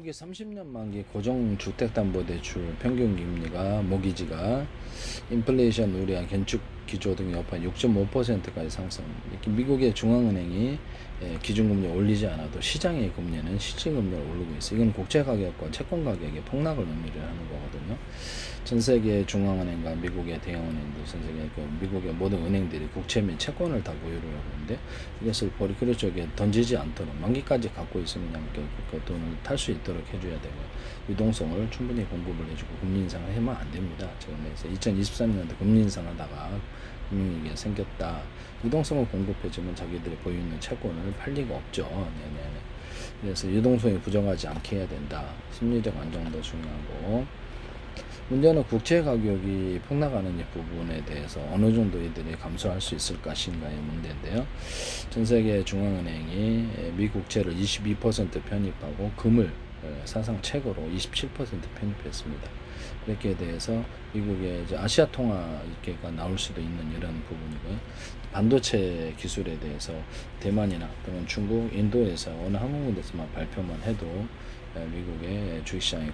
미국의 30년 만기 고정주택담보대출 평균 금리가 모기지가 인플레이션 우려와 건축 기조 등 여파 6.5%까지 상승. 이렇게 미국의 중앙은행이 기준금리 올리지 않아도 시장의 금리는 실질금리를 오르고 있어요. 이건 국채 가격과 채권 가격의 폭락을 의미를 하는 거거든요. 전 세계 중앙은행과 미국의 대형은행들, 전 세계 미국의 모든 은행들이 국채 및 채권을 다 보유를 하고 있는데 이것을 버리크리 쪽에 던지지 않도록 만기까지 갖고 있으면 그 돈을 탈 수 있도록 해줘야 되고 유동성을 충분히 공급을 해주고 금리 인상을 하면 안 됩니다. 지금 2023년도 금리 인상하다가 금융위기가 생겼다. 유동성을 공급해주면 자기들이 보유 있는 채권을 팔 리가 없죠. 네네네. 그래서 유동성이 부정하지 않게 해야 된다. 심리적 안정도 중요하고 문제는 국채 가격이 폭락하는 이 부분에 대해서 어느 정도 이들이 감수할 수 있을 것인가의 문제인데요. 전 세계 중앙은행이 미 국채를 22% 편입하고 금을 사상 최고로 27% 편입했습니다. 이렇게 대해서 미국의 이제 아시아 통화가 나올 수도 있는 이런 부분이고요. 반도체 기술에 대해서 대만이나 또는 중국, 인도에서 어느 한 군데서만 발표만 해도 미국의 주식시장이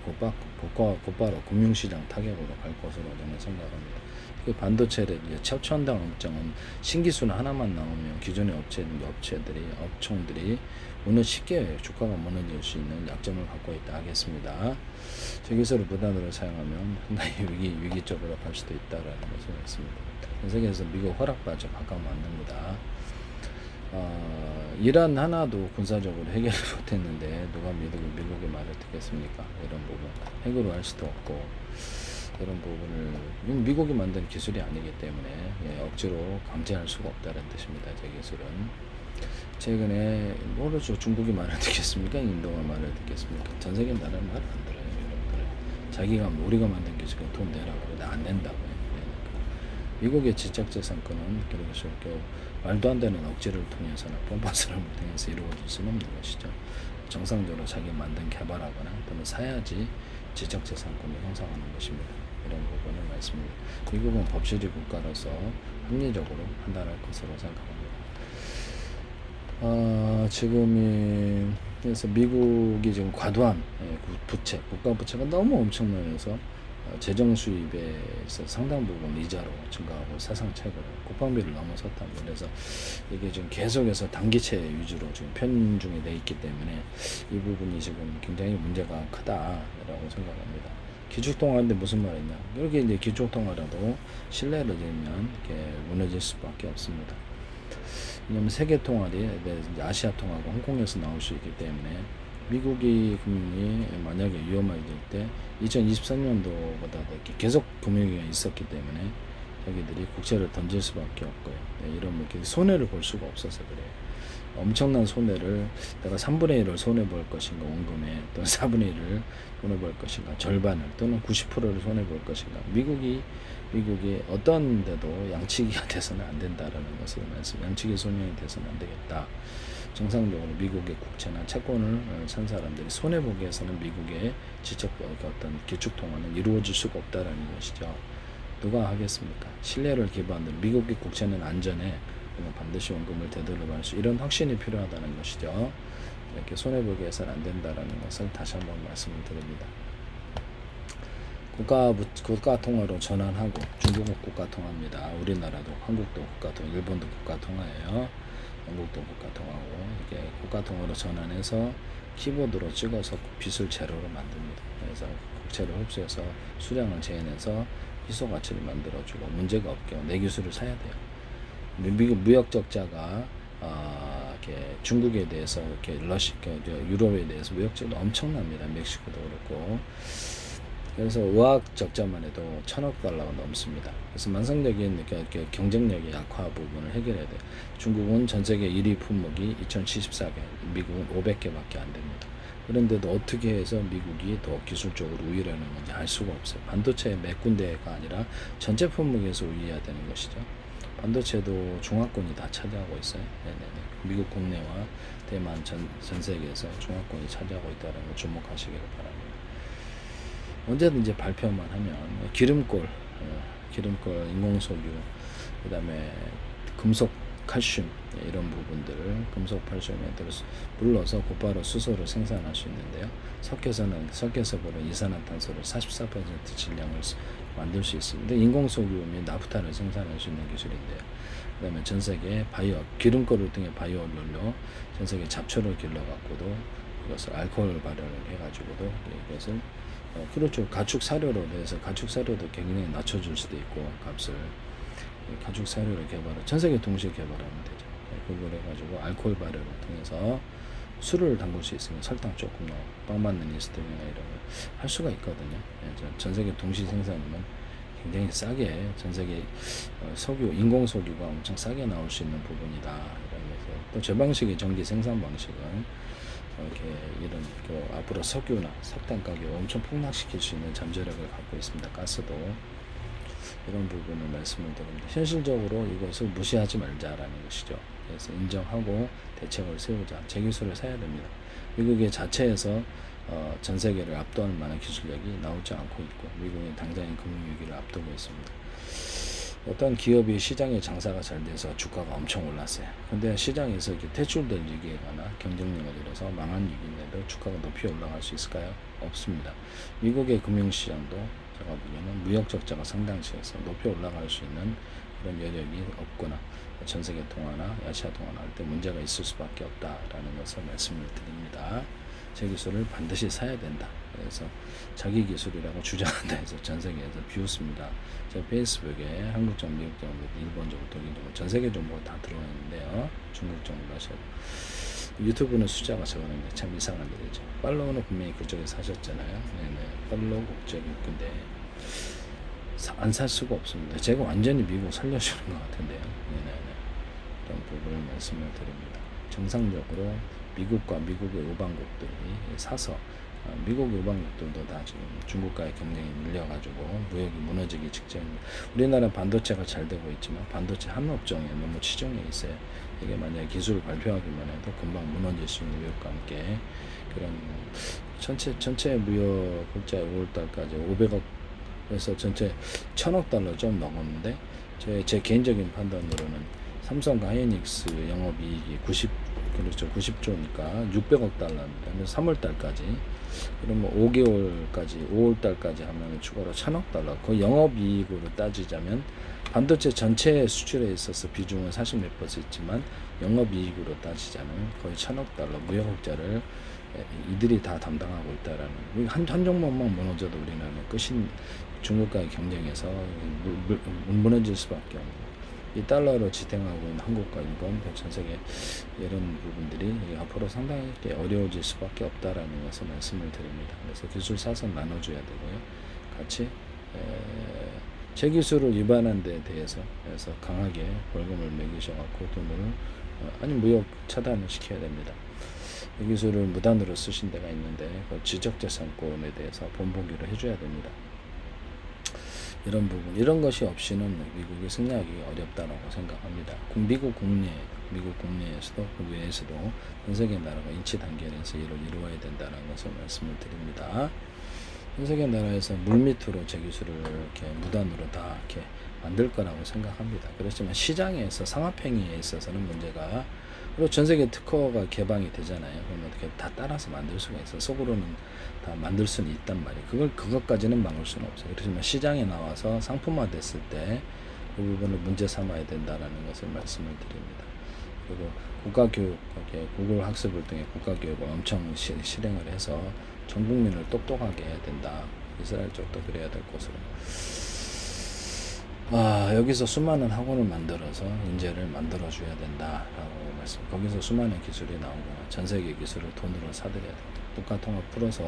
곧바로 금융시장 타격으로 갈 것으로 저는 생각합니다. 특히 반도체를 최첨단 업종은 신기술 하나만 나오면 기존의 업종들이 쉽게 주가가 무너질 수 있는 약점을 갖고 있다 하겠습니다. 저 기술을 무단으로 사용하면 상당히 위기적으로 갈 수도 있다라는 것을 했습니다. 전 세계에서 미국 허락받지 가까우면 안 됩니다. 이란 하나도 군사적으로 해결을 못했는데 누가 미국의 말을 듣겠습니까? 이런 부분 해결을 할 수도 없고 이런 부분을 미국이 만든 기술이 아니기 때문에 억지로 강제할 수가 없다는 뜻입니다. 제 기술은 최근에 모르죠. 중국이 말을 듣겠습니까? 인도가 말을 듣겠습니까? 전 세계 나라는 말을 안 들어요. 자기가 우리가 만든 기술은 돈 내라고 그러는데 안 낸다고요. 미국의 지적재산권은 그렇게 말도 안 되는 억지를 통해서나 뻔뻔스러움을 통해서 이루어질 수는 없는 것이죠. 정상적으로 자기 만든 개발하거나 또는 사야지 지적재산권을 형성하는 것입니다. 이런 부분을 말씀드립니다. 미국은 법치주의 국가로서 합리적으로 판단할 것으로 생각합니다. 그래서 미국이 지금 과도한 부채, 국가 부채가 너무 엄청나서 재정 수입에서 상당 부분 이자로 증가하고 사상 최고로 국방비를 넘어섰답니다. 그래서 이게 지금 계속해서 단기채 위주로 지금 편중이 돼 있기 때문에 이 부분이 지금 굉장히 문제가 크다라고 생각합니다. 기축통화인데 무슨 말이냐? 이렇게 이제 기축통화라도 신뢰를 잃으면 이렇게 무너질 수밖에 없습니다. 왜냐하면 세계 통화리, 아시아 통화가 홍콩에서 나올 수 있기 때문에 미국이 금융이 만약에 위험해질 때 2023년도보다 이렇게 계속 금융위기가 있었기 때문에 자기들이 국채를 던질 수밖에 없고요. 이러면 이렇게 손해를 볼 수가 없어서 그래요. 엄청난 손해를 내가 3분의 1을 손해볼 것인가 원금에 또는 4분의 1을 손해볼 것인가 절반을 또는 90%를 손해볼 것인가 미국이 어떤 데도 양치기가 돼서는 안 된다라는 것을 양치기 소명이 돼서는 안 되겠다. 정상적으로 미국의 국채나 채권을 산 사람들이 손해보기 위해서는 미국의 어떤 기축통화는 이루어질 수가 없다라는 것이죠. 누가 하겠습니까? 신뢰를 기반으로 미국의 국채는 안전해. 반드시 원금을 되돌려받을 수 이런 확신이 필요하다는 것이죠. 이렇게 손해보기 위해서는 안 된다라는 것을 다시 한번 말씀을 드립니다. 국가통화로 전환하고 중국은 국가통화입니다. 우리나라도 한국도 국가통화, 일본도 국가통화예요. 영국도 국가통화고 이렇게 국가통화로 전환해서 키보드로 찍어서 빚을 제로로 만듭니다. 그래서 국채를 흡수해서 수량을 재현해서 희소 가치를 만들어주고 문제가 없게 내 기술을 사야 돼요. 미국 무역 적자가 이렇게 중국에 대해서 이렇게 유럽에 대해서 무역 적자 엄청납니다. 멕시코도 그렇고. 그래서 의학 적자만 해도 1,000억 달러가 넘습니다. 그래서 만성적인 경쟁력의 약화 부분을 해결해야 돼요. 중국은 전 세계 1위 품목이 2074개, 미국은 500개밖에 안 됩니다. 그런데도 어떻게 해서 미국이 더 기술적으로 우위라는 건지 알 수가 없어요. 반도체 몇 군데가 아니라 전체 품목에서 우위해야 되는 것이죠. 반도체도 중화권이 다 차지하고 있어요. 네네네. 미국 국내와 대만 전 세계에서 중화권이 차지하고 있다는 걸 주목하시길 바랍니다. 언제든지 발표만 하면 기름골, 인공석유, 그 다음에 금속 칼슘 이런 부분들을 금속 발전면들을 불러서 곧바로 수소를 생산할 수 있는데요. 석회에서 보는 이산화탄소를 44% 질량을 만들 수 있습니다. 인공석유 및 나프탄을 생산할 수 있는 기술인데요. 그다음에 전 세계 기름거를 통해 바이오 원료로 전 세계 잡초를 길러갖고도 이것을 알코올 발효를 해가지고도 이것을 그렇죠. 가축 사료로 해서 가축 사료도 굉장히 낮춰줄 수도 있고 값을 가축 사료를 전 세계 동시에 개발하면 되죠. 그걸 해가지고 알코올 발효를 통해서 술을 담글 수 있으면 설탕 조금 넣어 빵 만든 이스트나 이런 걸 할 수가 있거든요. 전 세계 동시 생산이면 굉장히 싸게 전 세계 인공 석유가 엄청 싸게 나올 수 있는 부분이다. 이러면서 또 제 방식의 전기 생산 방식은 이렇게 이런 앞으로 석유나 석탄 가격을 엄청 폭락시킬 수 있는 잠재력을 갖고 있습니다. 가스도 이런 부분을 말씀을 드립니다. 현실적으로 이것을 무시하지 말자라는 것이죠. 그래서 인정하고 대책을 세우자. 제 기술을 사야 됩니다. 미국의 자체에서 전 세계를 압도할 만한 기술력이 나오지 않고 있고 미국의 당장의 금융위기를 앞두고 있습니다. 어떤 기업이 시장에 장사가 잘 돼서 주가가 엄청 올랐어요. 근데 시장에서 이렇게 퇴출될 위기거나 경쟁력을 잃어서 망한 위기인데도 주가가 높이 올라갈 수 있을까요? 없습니다. 미국의 금융시장도 제가 보기에는 무역 적자가 상당치 해서 높이 올라갈 수 있는 그런 여력이 없거나 전 세계 통화나 아시아 통화나 할 때 문제가 있을 수밖에 없다라는 것을 말씀을 드립니다. 제 기술을 반드시 사야 된다. 그래서 자기 기술이라고 주장한다 해서 전 세계에서 비웃습니다. 제 페이스북에 한국 정보, 미국 정보, 일본 정보, 독일 정보, 전 세계 정보가 다 들어와 있는데요. 중국 정보 하셔도 유튜브는 숫자가 적었는데 참 이상한 일이죠. 팔로우는 분명히 그쪽에서 하셨잖아요. 네네. 팔로우 국적이 근데 안 살 수가 없습니다. 제가 완전히 미국 살려주는 것 같은데요. 네네네. 이런 부분을 말씀을 드립니다. 정상적으로 미국과 미국의 우방국들이 사서 미국 우방국들도 다 지금 중국과의 경쟁이 밀려가지고 무역이 무너지기 직전입니다. 우리나라 반도체가 잘 되고 있지만 반도체 한 업종에 너무 치중해 있어요. 이게 만약에 기술을 발표하기만 해도 금방 무너질 수 있는 미국과 함께 그런 전체 무역 흑자 5월달까지 500억에서 전체 1000억 달러 좀 넘었는데 제 개인적인 판단으로는 삼성과 하이닉스 영업이익이 90조니까 600억 달러입니다. 그래서 3월달까지 그러면 5월달까지 하면 추가로 1000억 달러. 그 영업이익으로 따지자면 반도체 전체 수출에 있어서 비중은 40 몇 % 있지만 영업이익으로 따지자면 거의 1000억 달러 무역 흑자를 이들이 다 담당하고 있다라는 한 종목만 무너져도 우리나라는 끝인 중국과의 경쟁에서 무너질 수밖에 없는. 이 달러로 지탱하고 있는 한국과 일본, 전 세계 이런 부분들이 앞으로 상당히 어려워질 수밖에 없다라는 것을 말씀을 드립니다. 그래서 기술 사선 나눠줘야 되고요. 같이 제 기술을 위반한 데 대해서 강하게 벌금을 매기셔갖고 돈을 무역 차단을 시켜야 됩니다. 이 기술을 무단으로 쓰신 데가 있는데 그 지적재산권에 대해서 본보기를 해줘야 됩니다. 이런 부분, 이런 것이 없이는 미국이 승리하기 어렵다고 생각합니다. 미국 국내에서도 국외에서도 전 세계 나라가 인치 단결해서 이를 이루어야 된다는 것을 말씀을 드립니다. 전 세계 나라에서 물밑으로 제 기술을 이렇게 무단으로 다 이렇게 만들 거라고 생각합니다. 그렇지만 시장에서 상업행위에 있어서는 문제가 그리고 전 세계 특허가 개방이 되잖아요. 그러면 어떻게 다 따라서 만들 수가 있어. 속으로는 다 만들 수는 있단 말이에요. 그것까지는 막을 수는 없어요. 그렇지만 시장에 나와서 상품화 됐을 때 그 부분을 문제 삼아야 된다라는 것을 말씀을 드립니다. 그리고 국가교육, 구글 학습을 통해 국가교육을 엄청 실행을 해서 전 국민을 똑똑하게 해야 된다. 이스라엘 쪽도 그래야 될 것으로. 여기서 수많은 학원을 만들어서 인재를 만들어줘야 된다라고 말씀. 거기서 수많은 기술이 나오거나 전 세계 기술을 돈으로 사들여야 된다. 국가통합 풀어서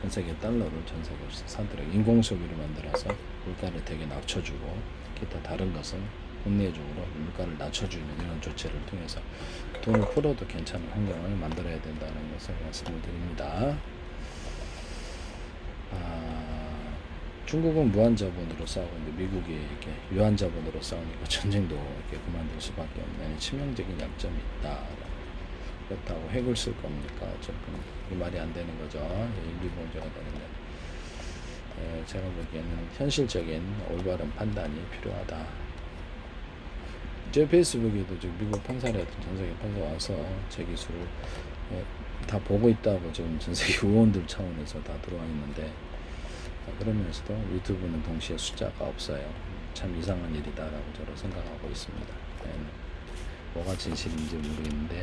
전 세계 달러를 전 세계에서 사들여 인공석유를 만들어서 물가를 되게 낮춰주고 기타 다른 것은 국내적으로 물가를 낮춰주는 이런 조치를 통해서 돈을 풀어도 괜찮은 환경을 만들어야 된다는 것을 말씀을 드립니다. 중국은 무한자본으로 싸우고 있는데 미국이 이렇게 유한자본으로 싸우니까 전쟁도 이렇게 그만둘 수밖에 없는 치명적인 약점이 있다. 그렇다고 핵을 쓸 겁니까? 조금 말이 안 되는 거죠. 인비공조가 되는데 제가 보기에는 현실적인 올바른 판단이 필요하다. 제 페이스북에도 지금 미국 판사라든 전 세계 판사 와서 제 기술을 다 보고 있다고 지금 전 세계 의원들 차원에서 다 들어와 있는데, 그러면서도 유튜브는 동시에 숫자가 없어요. 참 이상한 일이다라고 저는 생각하고 있습니다. 뭐가 진실인지 모르겠는데